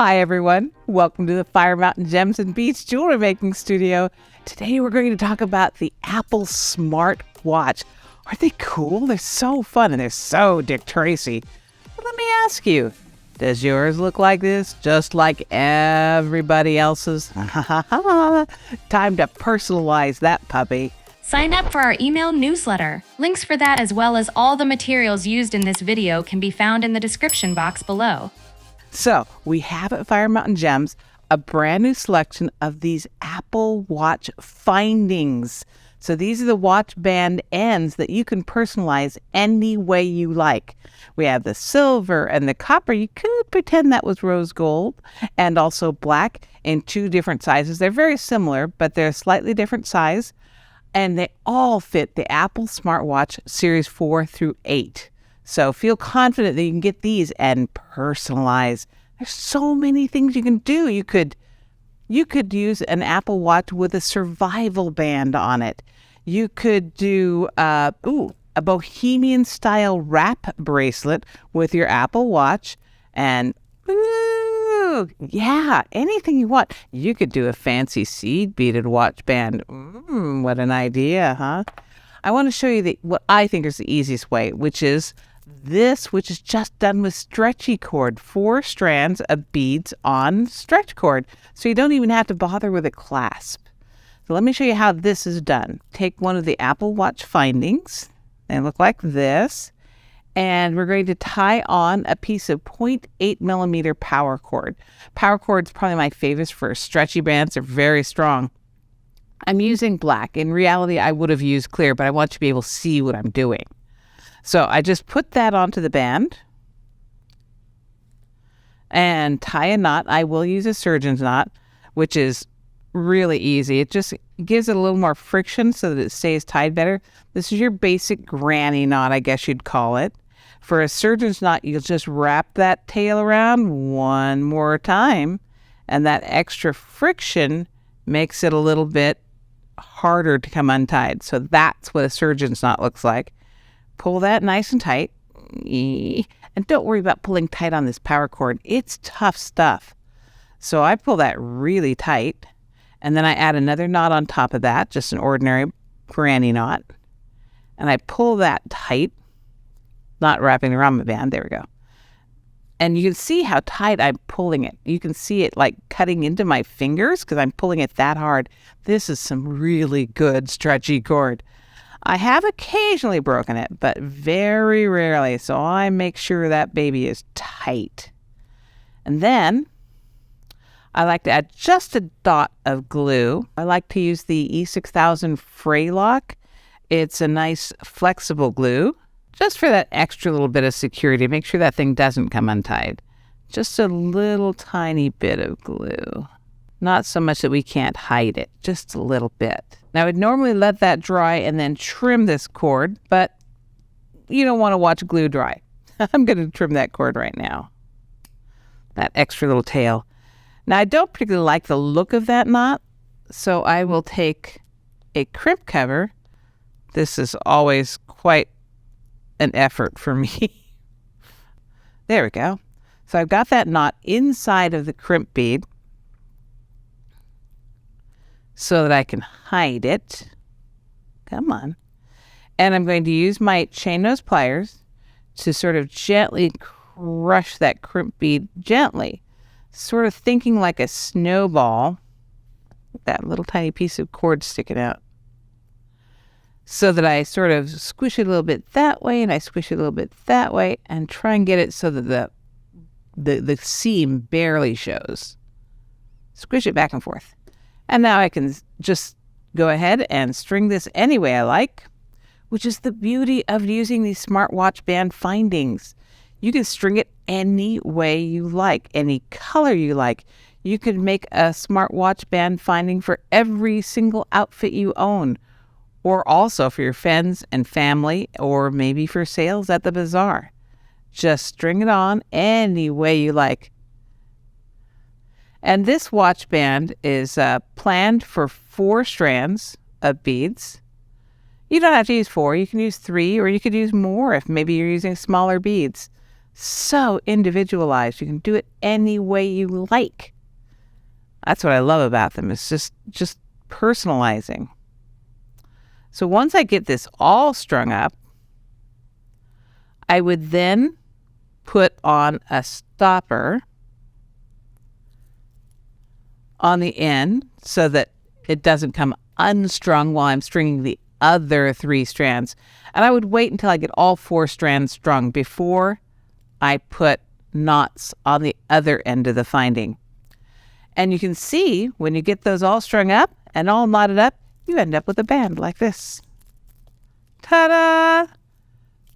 Hi everyone, welcome to the Fire Mountain Gems and Beads Jewelry Making Studio. Today we're going to talk about the Apple Smart Watch. Aren't they cool? They're so fun and they're so Dick Tracy. But let me ask you, does yours look like this, just like everybody else's? Time to personalize that puppy. Sign up for our email newsletter. Links for that as well as all the materials used in this video can be found in the description box below. So, we have at Fire Mountain Gems a brand new selection of these Apple Watch findings. So these are the watch band ends that you can personalize any way you like. We have the silver and the copper. You could pretend that was rose gold, and also black in two different sizes. They're very similar, but they're a slightly different size. And they all fit the Apple Smartwatch Series 4 through 8. So feel confident that you can get these and personalize. There's so many things you can do. You could use an Apple Watch with a survival band on it. You could do a bohemian style wrap bracelet with your Apple Watch, and anything you want. You could do a fancy seed beaded watch band. What an idea, huh? I want to show you what I think is the easiest way, which is just done with stretchy cord, 4 strands of beads on stretch cord. So you don't even have to bother with a clasp. So let me show you how this is done. Take one of the Apple Watch findings. They look like this. And we're going to tie on a piece of 0.8 millimeter power cord. Power cord is probably my favorite for stretchy bands. They're very strong. I'm using black. In reality, I would have used clear, but I want you to be able to see what I'm doing. So I just put that onto the band and tie a knot. I will use a surgeon's knot, which is really easy. It just gives it a little more friction so that it stays tied better. This is your basic granny knot, I guess you'd call it. For a surgeon's knot, you'll just wrap that tail around one more time, and that extra friction makes it a little bit harder to come untied. So that's what a surgeon's knot looks like. Pull that nice and tight. And don't worry about pulling tight on this power cord. It's tough stuff. So I pull that really tight. And then I add another knot on top of that, just an ordinary granny knot. And I pull that tight, not wrapping around my band. There we go. And you can see how tight I'm pulling it. You can see it like cutting into my fingers because I'm pulling it that hard. This is some really good stretchy cord. I have occasionally broken it, but very rarely. So I make sure that baby is tight. And then I like to add just a dot of glue. I like to use the E6000 Fraylock. It's a nice flexible glue, just for that extra little bit of security. Make sure that thing doesn't come untied. Just a little tiny bit of glue. Not so much that we can't hide it, just a little bit. Now, I would normally let that dry and then trim this cord, but you don't want to watch glue dry. I'm going to trim that cord right now. That extra little tail. Now, I don't particularly like the look of that knot, so I will take a crimp cover. This is always quite an effort for me. There we go. So I've got that knot inside of the crimp bead so that I can hide it. Come on. And I'm going to use my chain nose pliers to sort of gently crush that crimp bead gently, sort of thinking like a snowball, that little tiny piece of cord sticking out, so that I sort of squish it a little bit that way and I squish it a little bit that way and try and get it so that the seam barely shows. Squish it back and forth. And now I can just go ahead and string this any way I like, which is the beauty of using these smartwatch band findings. You can string it any way you like, any color you like. You could make a smartwatch band finding for every single outfit you own, or also for your friends and family, or maybe for sales at the bazaar. Just string it on any way you like. And this watch band is planned for 4 strands of beads. You don't have to use 4. You can use 3, or you could use more if maybe you're using smaller beads. So individualized. You can do it any way you like. That's what I love about them. It's just personalizing. So once I get this all strung up, I would then put on a stopper on the end so that it doesn't come unstrung while I'm stringing the other 3 strands. And I would wait until I get all 4 strands strung before I put knots on the other end of the finding. And you can see when you get those all strung up and all knotted up, you end up with a band like this. Ta-da!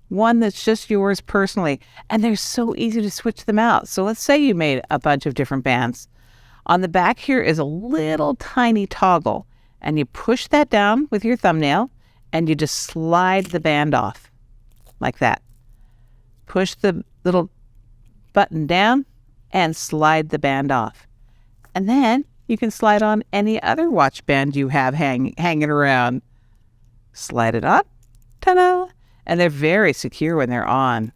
One that's just yours personally. And they're so easy to switch them out. So let's say you made a bunch of different bands. On the back here is a little tiny toggle. And you push that down with your thumbnail and you just slide the band off like that. Push the little button down and slide the band off. And then you can slide on any other watch band you have hanging around. Slide it on. Ta-da! And they're very secure when they're on.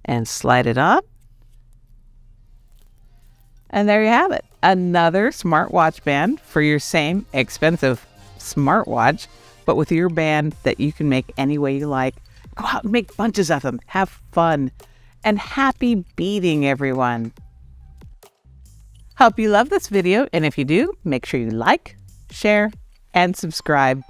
And slide it on. And there you have it. Another smartwatch band for your same expensive smartwatch, but with your band that you can make any way you like. Go out and make bunches of them. Have fun. And happy beading, everyone. Hope you love this video. And if you do, make sure you like, share, and subscribe.